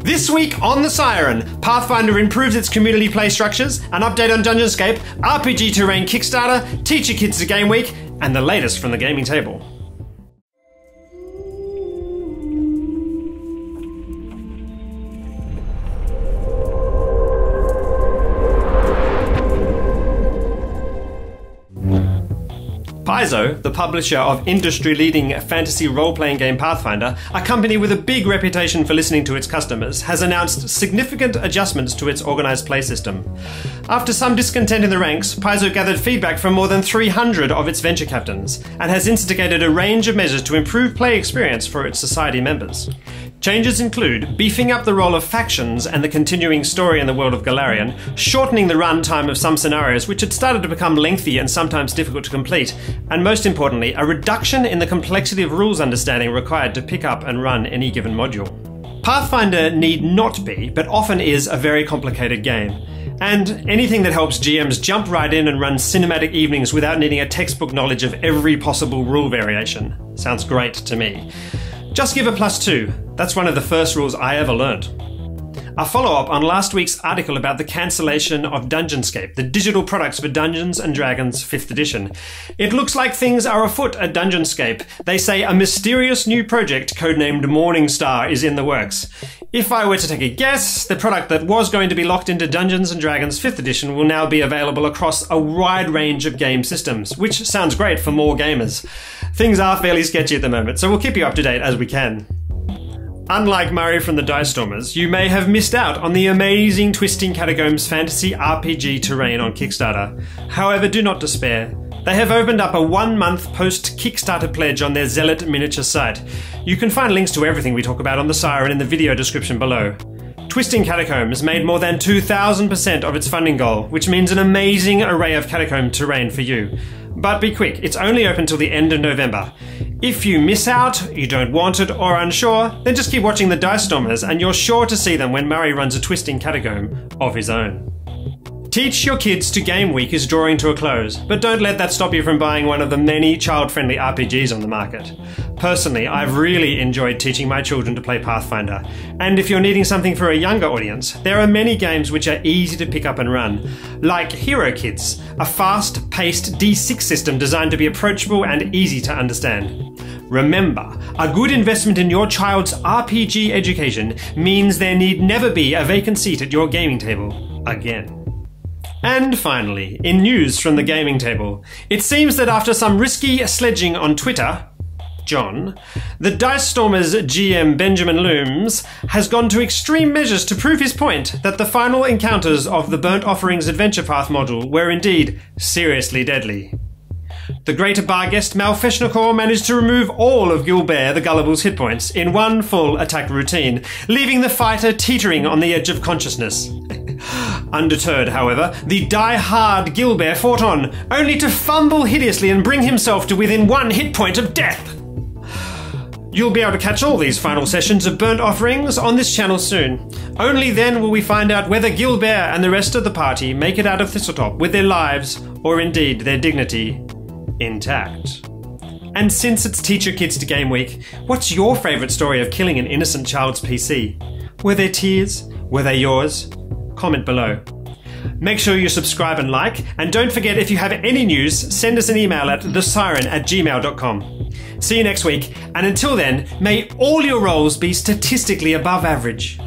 This week on the Syrin, Pathfinder improves its community play structures, an update on Dungeonscape, RPG Terrain Kickstarter, Teach Your Kids to Game Week, and the latest from the gaming table. Paizo, the publisher of industry-leading fantasy role-playing game Pathfinder, a company with a big reputation for listening to its customers, has announced significant adjustments to its organised play system. After some discontent in the ranks, Paizo gathered feedback from more than 300 of its venture captains, and has instigated a range of measures to improve play experience for its society members. Changes include beefing up the role of factions and the continuing story in the world of Golarion, shortening the run time of some scenarios which had started to become lengthy and sometimes difficult to complete, and most importantly, a reduction in the complexity of rules understanding required to pick up and run any given module. Pathfinder need not be, but often is, a very complicated game. And anything that helps GMs jump right in and run cinematic evenings without needing a textbook knowledge of every possible rule variation sounds great to me. Just give a +2. That's one of the first rules I ever learned. A follow-up on last week's article about the cancellation of Dungeonscape, the digital products for Dungeons & Dragons 5th edition. It looks like things are afoot at Dungeonscape. They say a mysterious new project codenamed Morningstar is in the works. If I were to take a guess, the product that was going to be locked into Dungeons & Dragons 5th edition will now be available across a wide range of game systems, which sounds great for more gamers. Things are fairly sketchy at the moment, so we'll keep you up to date as we can. Unlike Murray from the Dicestormers, you may have missed out on the amazing Twisting Catacombs fantasy RPG terrain on Kickstarter. However, do not despair. They have opened up a 1-month post-Kickstarter pledge on their Zealot miniature site. You can find links to everything we talk about on the Syrin in the video description below. Twisting Catacombs made more than 2,000% of its funding goal, which means an amazing array of catacomb terrain for you. But be quick, it's only open till the end of November. If you miss out, you don't want it, or are unsure, then just keep watching the Dicestormers and you're sure to see them when Murray runs a Twisting Catacomb of his own. Teach Your Kids to Game Week is drawing to a close, but don't let that stop you from buying one of the many child-friendly RPGs on the market. Personally, I've really enjoyed teaching my children to play Pathfinder, and if you're needing something for a younger audience, there are many games which are easy to pick up and run, like Hero Kids, a fast-paced D6 system designed to be approachable and easy to understand. Remember, a good investment in your child's RPG education means there need never be a vacant seat at your gaming table again. And finally, in news from the gaming table, it seems that after some risky sledging on Twitter, John, the Dicestormers GM Benjamin Loomes has gone to extreme measures to prove his point that the final encounters of the Burnt Offerings Adventure Path module were indeed seriously deadly. The greater Barguest Malfeshnikor managed to remove all of Gilbert the Gullible's hit points in one full attack routine, leaving the fighter teetering on the edge of consciousness. Undeterred, however, the die-hard Gilbert fought on, only to fumble hideously and bring himself to within 1 hit point of death. You'll be able to catch all these final sessions of Burnt Offerings on this channel soon. Only then will we find out whether Gilbert and the rest of the party make it out of Thistletop with their lives, or indeed their dignity, intact. And since it's Teach Your Kids to Game Week, what's your favourite story of killing an innocent child's PC? Were there tears? Were they yours? Comment below. Make sure you subscribe and like, and don't forget, if you have any news, send us an email at thesyrin@gmail.com. See you next week, and until then, may all your rolls be statistically above average.